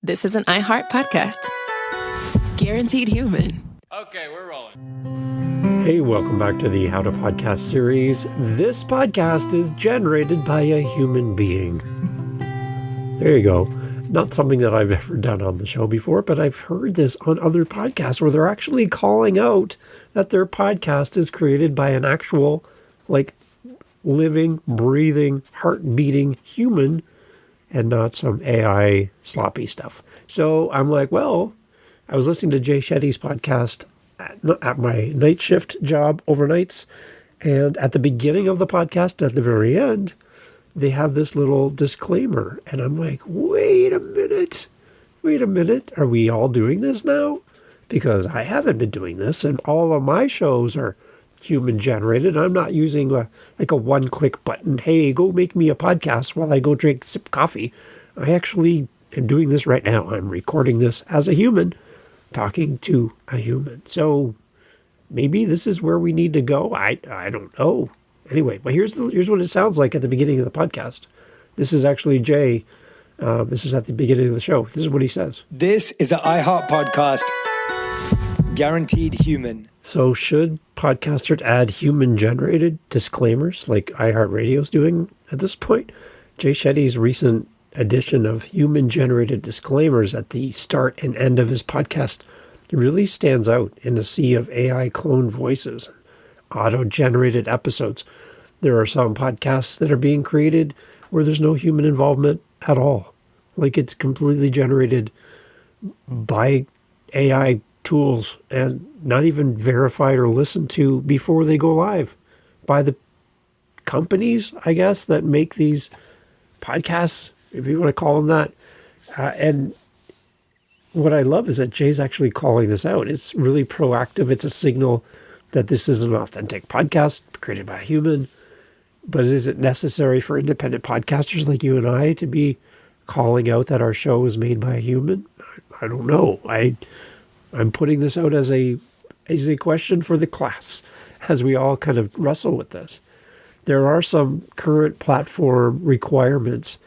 This is an iHeart podcast. Guaranteed human. Okay, we're rolling. Hey, welcome back to the How to Podcast series. This podcast is generated by a human being. There you go. Not something that I've ever done on the show before, but I've heard this on other podcasts where they're actually calling out that their podcast is created by an actual, living, breathing, heart-beating human and not some AI sloppy stuff. So I'm like, well, I was listening to Jay Shetty's podcast at my night shift job overnights, and at the beginning of the podcast, at the very end, they have this little disclaimer, and I'm like, wait a minute, are we all doing this now? Because I haven't been doing this, and all of my shows are human-generated. I'm not using a one-click button, hey, go make me a podcast while I go sip coffee. I actually am doing this right now. I'm recording this as a human, talking to a human. So maybe this is where we need to go. I don't know. Anyway, but here's what it sounds like at the beginning of the podcast. This is actually Jay. This is at the beginning of the show. This is what he says. This is an iHeart podcast. Guaranteed human. So should podcasters add human-generated disclaimers like iHeartRadio is doing at this point? Jay Shetty's recent addition of human-generated disclaimers at the start and end of his podcast really stands out in the sea of AI clone voices, auto-generated episodes. There are some podcasts that are being created where there's no human involvement at all. Like it's completely generated by AI tools and not even verified or listened to before they go live by the companies, I guess, that make these podcasts, if you want to call them that. And what I love is that Jay's actually calling this out. It's really proactive. It's a signal that this is an authentic podcast created by a human. But is it necessary for independent podcasters like you and I to be calling out that our show is made by a human? I don't know. I'm putting this out as a question for the class as we all kind of wrestle with this. There are some current platform requirements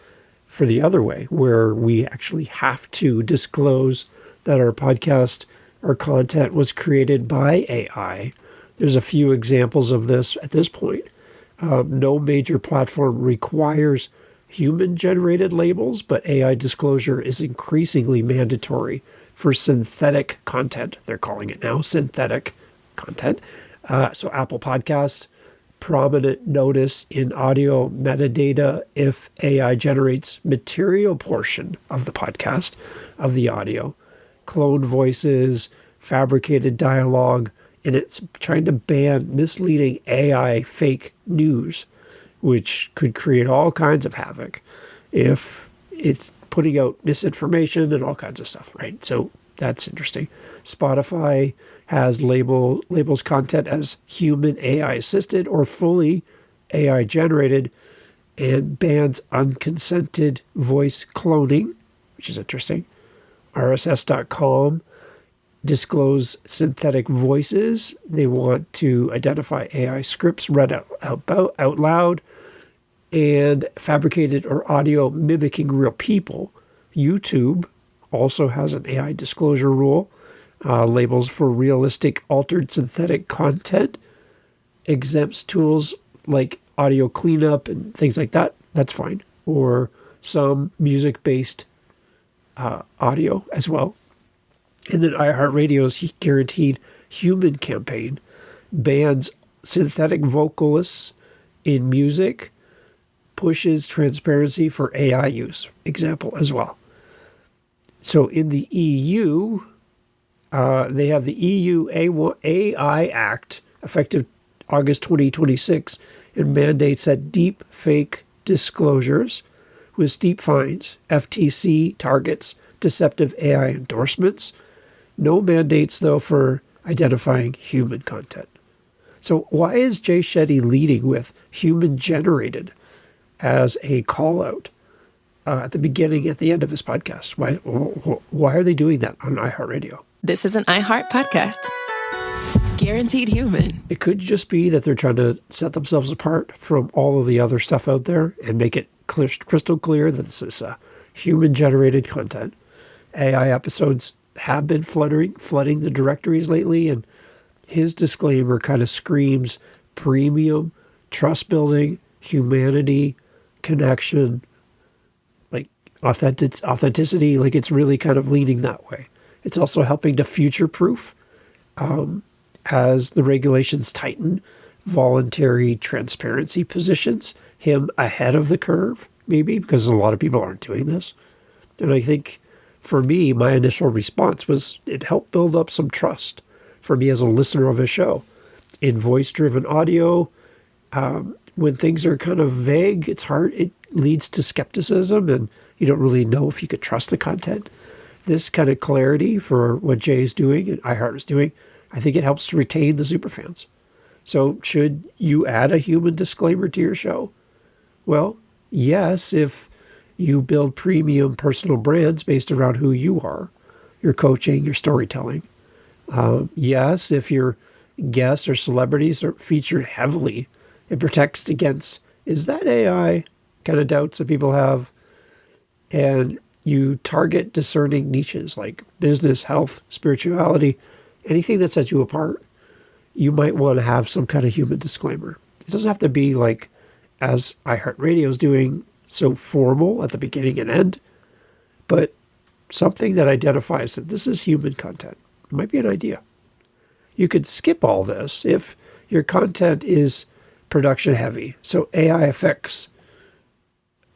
for the other way where we actually have to disclose that our podcast or content was created by AI. There's a few examples of this at this point. No major platform requires human-generated labels, but AI disclosure is increasingly mandatory for synthetic content. They're calling it now synthetic content. So Apple Podcasts, prominent notice in audio metadata if AI generates material portion of the podcast, of the audio, cloned voices, fabricated dialogue, and it's trying to ban misleading AI fake news, which could create all kinds of havoc if it's putting out misinformation and all kinds of stuff, right? So that's interesting. Spotify has labels content as human AI assisted or fully AI generated and bans unconsented voice cloning, which is interesting. RSS.com disclose synthetic voices. They want to identify AI scripts read out loud and fabricated or audio mimicking real people. YouTube also has an AI disclosure rule, labels for realistic altered synthetic content, exempts tools like audio cleanup and things like that. That's fine. Or some music-based audio as well. And then iHeartRadio's guaranteed human campaign bans synthetic vocalists in music, pushes transparency for AI use, example as well. So in the EU, they have the EU AI Act, effective August 2026, and mandates that deep fake disclosures with steep fines, FTC targets, deceptive AI endorsements. No mandates, though, for identifying human content. So why is Jay Shetty leading with human-generated as a call-out at the beginning, at the end of his podcast? Why are they doing that on iHeartRadio? This is an iHeart podcast. Guaranteed human. It could just be that they're trying to set themselves apart from all of the other stuff out there and make it crystal clear that this is human-generated content. AI episodes have been flooding the directories lately, and his disclaimer kind of screams premium, trust building, humanity, connection, like authenticity. Like it's really kind of leaning that way. It's also helping to future-proof as the regulations tighten. Voluntary transparency positions him ahead of the curve, maybe, because a lot of people aren't doing this. And I think for me, my initial response was it helped build up some trust for me as a listener of a show. In voice-driven audio, when things are kind of vague, it's hard. It leads to skepticism, and you don't really know if you could trust the content. This kind of clarity for what Jay is doing and iHeart is doing, I think it helps to retain the superfans. So should you add a human disclaimer to your show? Well, yes, if you build premium personal brands based around who you are, your coaching, your storytelling. Yes, if your guests or celebrities are featured heavily, it protects against, is that AI, kind of doubts that people have. And you target discerning niches like business, health, spirituality, anything that sets you apart. You might want to have some kind of human disclaimer. It doesn't have to be like, as iHeartRadio is doing, so formal at the beginning and end, but something that identifies that this is human content. It might be an idea. You could skip all this if your content is production heavy. So AI effects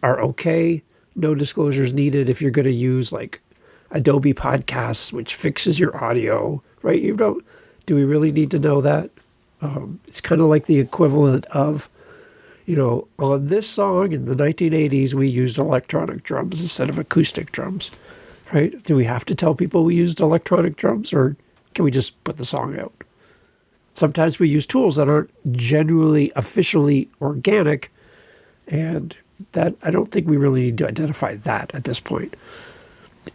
are okay. No disclosures needed if you're going to use like Adobe Podcasts, which fixes your audio, right? Do we really need to know that? It's kind of like the equivalent of, on this song in the 1980s, we used electronic drums instead of acoustic drums, right? Do we have to tell people we used electronic drums, or can we just put the song out? Sometimes we use tools that aren't genuinely, officially organic, and that I don't think we really need to identify that at this point.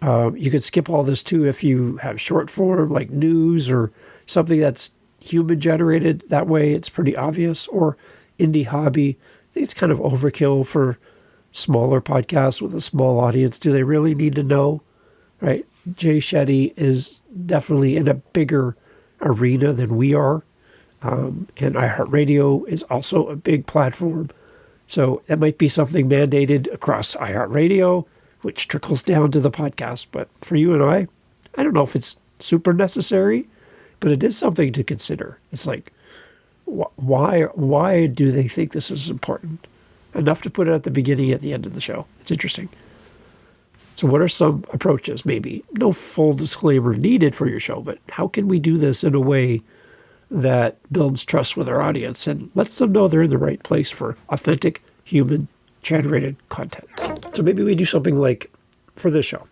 You could skip all this too if you have short form like news or something that's human generated. That way it's pretty obvious. Or indie hobby. I think it's kind of overkill for smaller podcasts with a small audience. Do they really need to know? Right? Jay Shetty is definitely in a bigger arena than we are. And iHeartRadio is also a big platform. So that might be something mandated across iHeartRadio, which trickles down to the podcast. But for you and I don't know if it's super necessary, but it is something to consider. It's like, why do they think this is important? Enough to put it at the beginning, at the end of the show. It's interesting. So what are some approaches? Maybe no full disclaimer needed for your show, but how can we do this in a way that builds trust with our audience and lets them know they're in the right place for authentic, human-generated content? So maybe we do something like, for this show,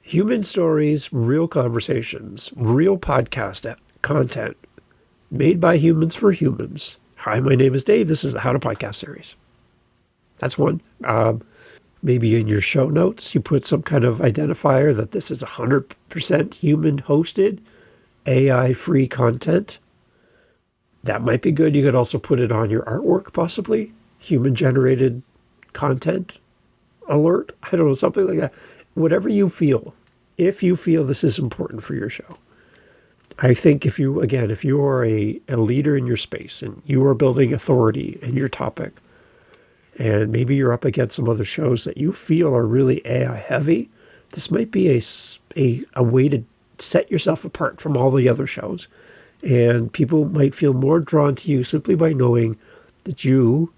human stories, real conversations, real podcast content made by humans for humans. Hi, my name is Dave. This is the How to Podcast series. That's one. Maybe in your show notes, you put some kind of identifier that this is 100% human-hosted, AI-free content. That might be good. You could also put it on your artwork, possibly. Human-generated content alert. I don't know, something like that. Whatever you feel. If you feel this is important for your show. I think if you are a leader in your space and you are building authority in your topic, and maybe you're up against some other shows that you feel are really AI heavy, this might be a way to set yourself apart from all the other shows. And people might feel more drawn to you simply by knowing that you,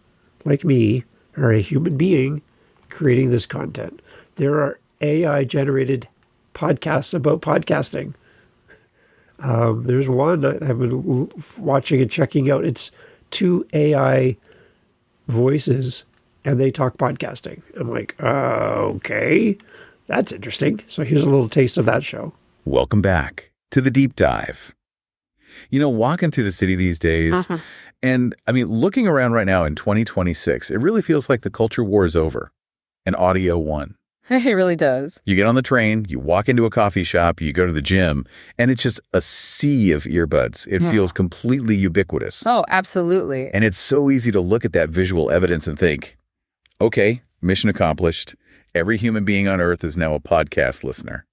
like me, are a human being creating this content. There are AI-generated podcasts about podcasting. There's one I've been watching and checking out. It's 2 AI voices, and they talk podcasting. I'm like, okay, that's interesting. So here's a little taste of that show. Welcome back to The Deep Dive. Walking through the city these days, and looking around right now in 2026, it really feels like the culture war is over and audio won. It really does. You get on the train, you walk into a coffee shop, you go to the gym, and it's just a sea of earbuds. It feels completely ubiquitous. Oh, absolutely. And it's so easy to look at that visual evidence and think, okay, mission accomplished. Every human being on earth is now a podcast listener.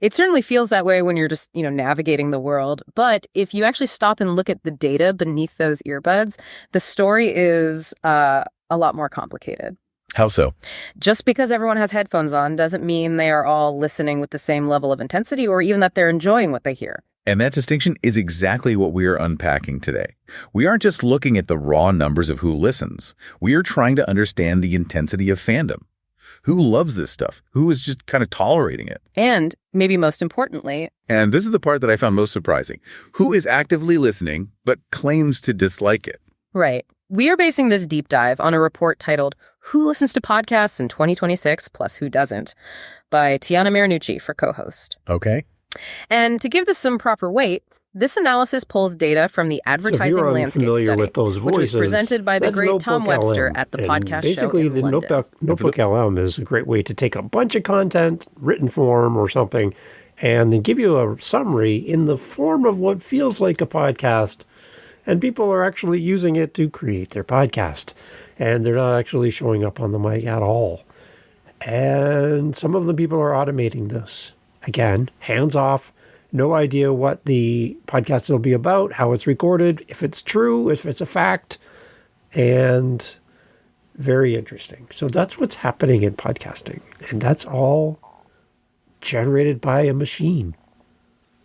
It certainly feels that way when you're just, navigating the world. But if you actually stop and look at the data beneath those earbuds, the story is a lot more complicated. How so? Just because everyone has headphones on doesn't mean they are all listening with the same level of intensity or even that they're enjoying what they hear. And that distinction is exactly what we are unpacking today. We aren't just looking at the raw numbers of who listens. We are trying to understand the intensity of fandom. Who loves this stuff? Who is just kind of tolerating it? And maybe most importantly, and this is the part that I found most surprising, who is actively listening but claims to dislike it? Right. We are basing this deep dive on a report titled Who Listens to Podcasts in 2026 Plus Who Doesn't by Tiana Marinucci for co-host. Okay. And to give this some proper weight, this analysis pulls data from the Advertising Landscape Study, with those voices, which was presented by the great Tom Webster at the podcast basically, show in the London. Notebook LM is a great way to take a bunch of content, written form or something, and then give you a summary in the form of what feels like a podcast. And people are actually using it to create their podcast. And they're not actually showing up on the mic at all. And some of the people are automating this. Again, hands off. No idea what the podcast will be about, how it's recorded, if it's true, if it's a fact. And very interesting. So that's what's happening in podcasting. And that's all generated by a machine.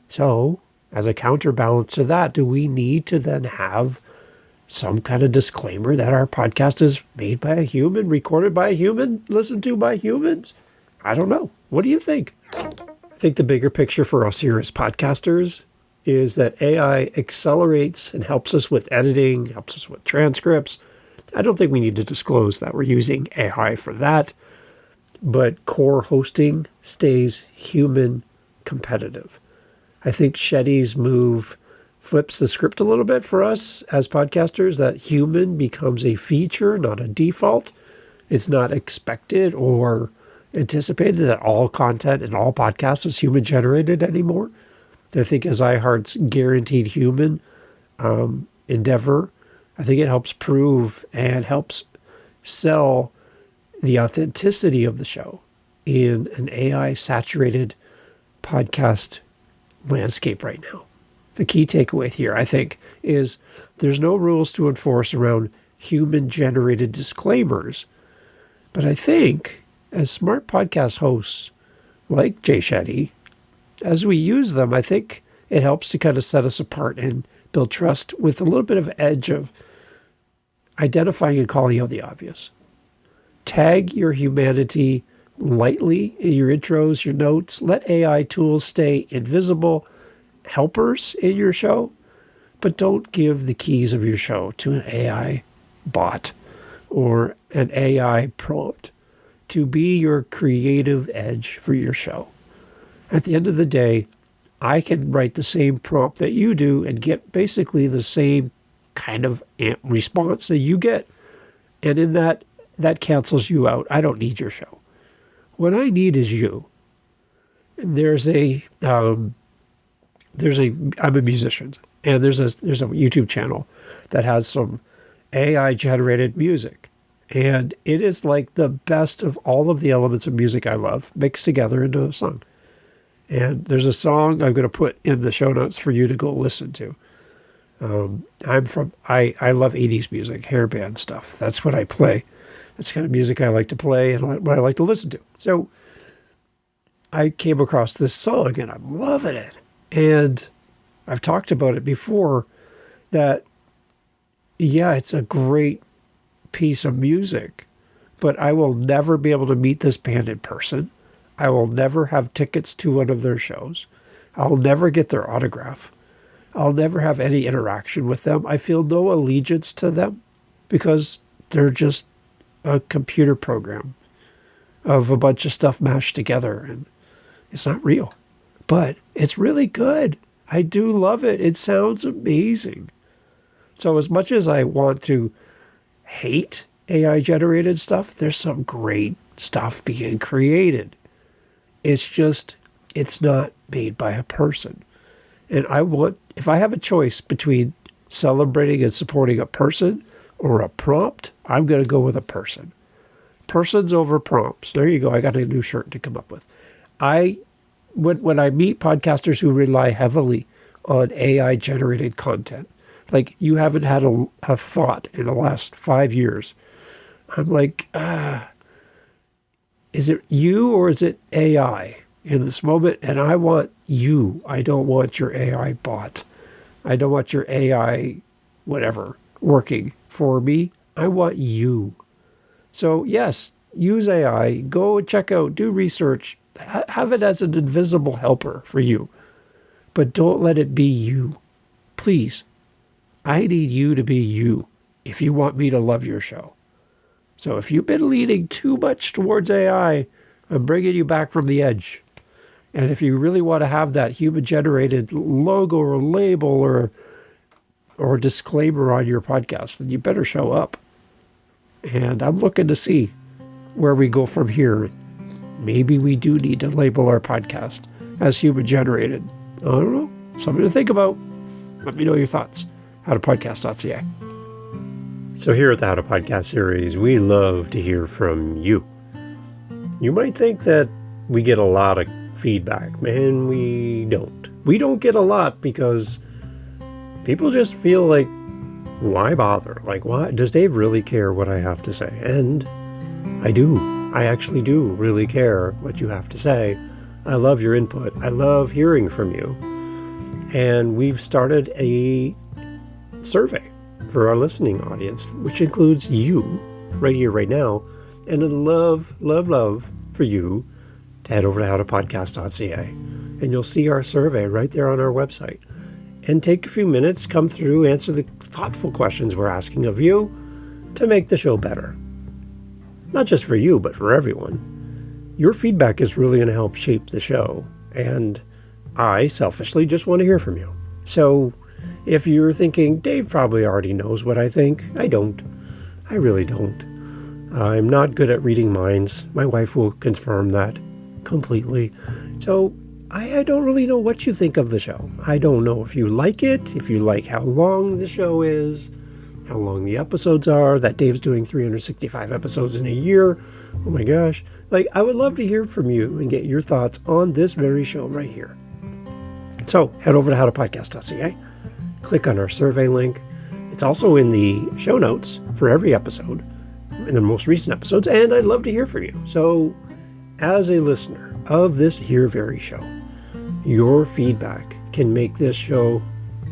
So as a counterbalance to that, do we need to then have some kind of disclaimer that our podcast is made by a human, recorded by a human, listened to by humans? I don't know. What do you think? I think the bigger picture for us here as podcasters is that AI accelerates and helps us with editing, helps us with transcripts. I don't think we need to disclose that we're using AI for that, but core hosting stays human competitive. I think Shetty's move flips the script a little bit for us as podcasters, that human becomes a feature, not a default. It's not expected or anticipated that all content and all podcasts is human generated anymore. I think as iHeart's guaranteed human endeavor, I think it helps prove and helps sell the authenticity of the show in an AI saturated podcast landscape right now. The key takeaway here, I think, is there's no rules to enforce around human-generated disclaimers. But I think as smart podcast hosts like Jay Shetty, as we use them, I think it helps to kind of set us apart and build trust with a little bit of edge of identifying and calling out the obvious. Tag your humanity lightly in your intros, your notes. Let AI tools stay invisible helpers in your show, but don't give the keys of your show to an AI bot or an AI prompt to be your creative edge for your show. At the end of the day, I can write the same prompt that you do and get basically the same kind of response that you get. And in that cancels you out. I don't need your show. What I need is you. I'm a musician, and there's a YouTube channel that has some AI generated music. And it is like the best of all of the elements of music I love mixed together into a song. And there's a song I'm going to put in the show notes for you to go listen to. I love 80s music, hair band stuff. That's what I play. That's the kind of music I like to play and what I like to listen to. So I came across this song and I'm loving it. And I've talked about it before that, yeah, it's a great piece of music, but I will never be able to meet this band in person. I will never have tickets to one of their shows. I'll never get their autograph. I'll never have any interaction with them. I feel no allegiance to them because they're just a computer program of a bunch of stuff mashed together, and it's not real. But it's really good. I do love it. It sounds amazing. So as much as I want to hate AI-generated stuff, there's some great stuff being created. It's just, it's not made by a person. And if I have a choice between celebrating and supporting a person or a prompt, I'm going to go with a person. Persons over prompts. There you go. I got a new shirt to come up with. I when I meet podcasters who rely heavily on AI-generated content, like you haven't had a thought in the last 5 years, I'm like, is it you or is it AI in this moment? And I want you. I don't want your AI bot. I don't want your AI whatever working for me. I want you. So yes, use AI. Go and check out, do research. Have it as an invisible helper for you. But don't let it be you. Please. I need you to be you if you want me to love your show. So if you've been leaning too much towards AI, I'm bringing you back from the edge. And if you really want to have that human-generated logo or label or disclaimer on your podcast, then you better show up. And I'm looking to see where we go from here. Maybe we do need to label our podcast as human-generated. I don't know. Something to think about. Let me know your thoughts. howtopodcast.ca. So here at the How to Podcast series, we love to hear from you. You might think that we get a lot of feedback. Man, we don't. We don't get a lot because people just feel like, why bother? Like, why? Does Dave really care what I have to say? And I do. I actually do really care what you have to say. I love your input. I love hearing from you. And we've started a survey for our listening audience, which includes you right here, right now. And I'd love, love, love for you to head over to howtopodcast.ca. And you'll see our survey right there on our website. And take a few minutes, come through, answer the thoughtful questions we're asking of you to make the show better. Not just for you, but for everyone. Your feedback is really going to help shape the show. And I selfishly just want to hear from you. So if you're thinking, Dave probably already knows what I think, I don't. I really don't. I'm not good at reading minds. My wife will confirm that completely. So I don't really know what you think of the show. I don't know if you like it, if you like how long the show is, how long the episodes are, that Dave's doing 365 episodes in a year. Oh my gosh. Like, I would love to hear from you and get your thoughts on this very show right here. So head over to howtopodcast.ca. Click on our survey link. It's also in the show notes for every episode, in the most recent episodes, and I'd love to hear from you. So, as a listener of this here very show, your feedback can make this show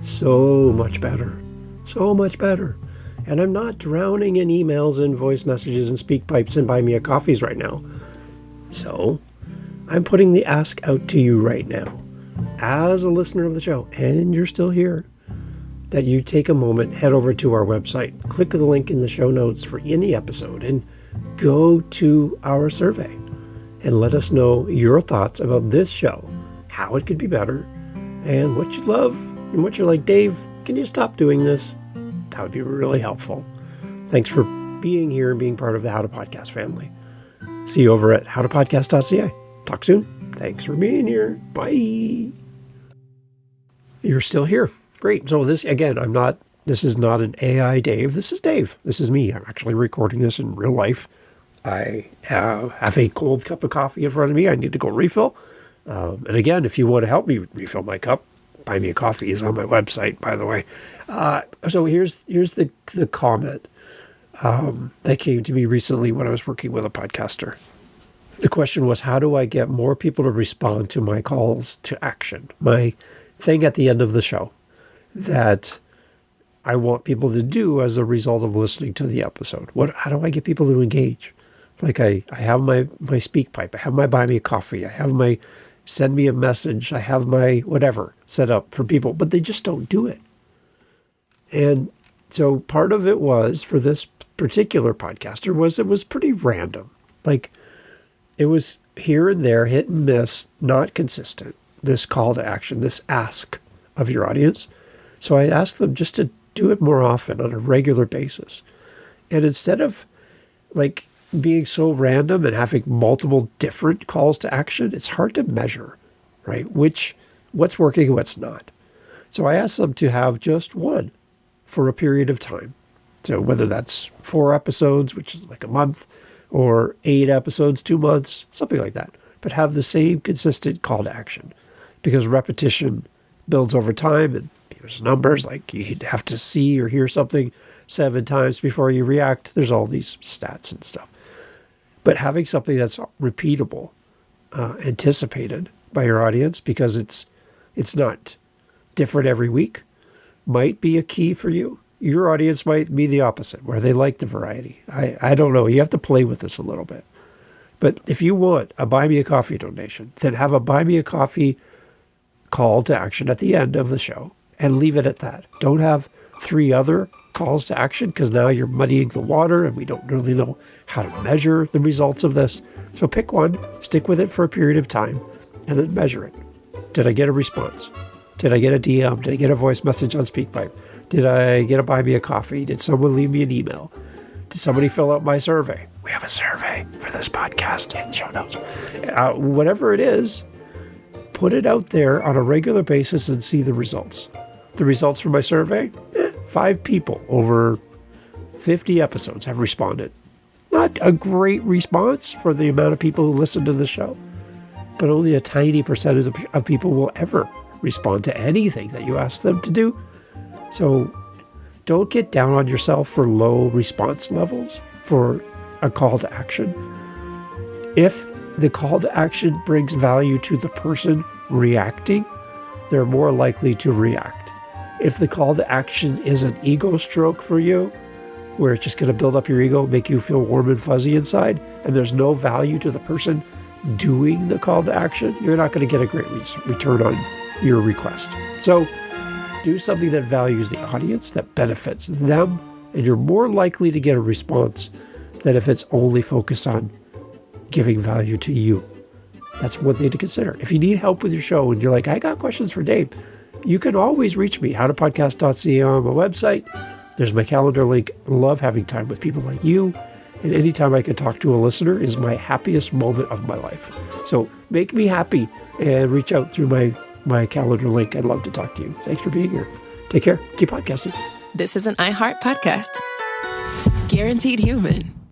so much better. So much better. And I'm not drowning in emails and voice messages and speak pipes and buy me a coffees right now. So, I'm putting the ask out to you right now, as a listener of the show, and you're still here, that you take a moment, head over to our website, click the link in the show notes for any episode, and go to our survey and let us know your thoughts about this show, how it could be better, and what you love, and what you're like, Dave, can you stop doing this? That would be really helpful. Thanks for being here and being part of the How to Podcast family. See you over at howtopodcast.ca. Talk soon. Thanks for being here. Bye. You're still here. Great. So this, again, this is not an AI Dave. This is Dave. This is me. I'm actually recording this in real life. I have a cold cup of coffee in front of me. I need to go refill. And again, if you want to help me refill my cup, buy me a coffee is on my website, by the way. So here's the comment that came to me recently when I was working with a podcaster. The question was, how do I get more people to respond to my calls to action? My thing at the end of the show that I want people to do as a result of listening to the episode. How do I get people to engage? Like I have my speak pipe, I have my buy me a coffee, I have my send me a message, I have my whatever set up for people, but they just don't do it. And so part of it was, for this particular podcaster, was it was pretty random. Like it was here and there, hit and miss, not consistent. This call to action, this ask of your audience. So I asked them just to do it more often on a regular basis. And instead of like being so random and having multiple different calls to action, it's hard to measure, right? What's working and what's not. So I asked them to have just one for a period of time. So whether that's 4 episodes, which is like a month, or 8 episodes, 2 months, something like that. but have the same consistent call to action, because repetition builds over time, and there's numbers like you have to see or hear something 7 times before you react. There's all these stats and stuff. But having something that's repeatable, anticipated by your audience, because it's not different every week, might be a key for you. Your audience might be the opposite, where they like the variety. I don't know. You have to play with this a little bit. But if you want a Buy Me a Coffee donation, then have a Buy Me a Coffee call to action at the end of the show and leave it at that. Don't have 3 other calls to action, because now you're muddying the water and we don't really know how to measure the results of this. So pick one, stick with it for a period of time, and then measure it. Did I get a response? Did I get a DM? Did I get a voice message on SpeakPipe? Did I get a Buy Me a Coffee? Did someone leave me an email? Did somebody fill out my survey? We have a survey for this podcast in show notes. Whatever it is, put it out there on a regular basis and see the results. The results from my survey? 5 people over 50 episodes have responded. Not a great response for the amount of people who listen to the show, but only a tiny percentage of people will ever respond to anything that you ask them to do. So don't get down on yourself for low response levels for a call to action. If the call to action brings value to the person reacting, they're more likely to react. If the call to action is an ego stroke for you, where it's just going to build up your ego, make you feel warm and fuzzy inside, and there's no value to the person doing the call to action, you're not going to get a great return on your request. So do something that values the audience, that benefits them, and you're more likely to get a response than if it's only focused on giving value to you. That's one thing to consider. If you need help with your show and you're like, I got questions for Dave, you can always reach me, howtopodcast.ca on my website. There's my calendar link. I love having time with people like you. And anytime I can talk to a listener is my happiest moment of my life. So make me happy and reach out through my calendar link. I'd love to talk to you. Thanks for being here. Take care. Keep podcasting. This is an iHeart podcast. Guaranteed human.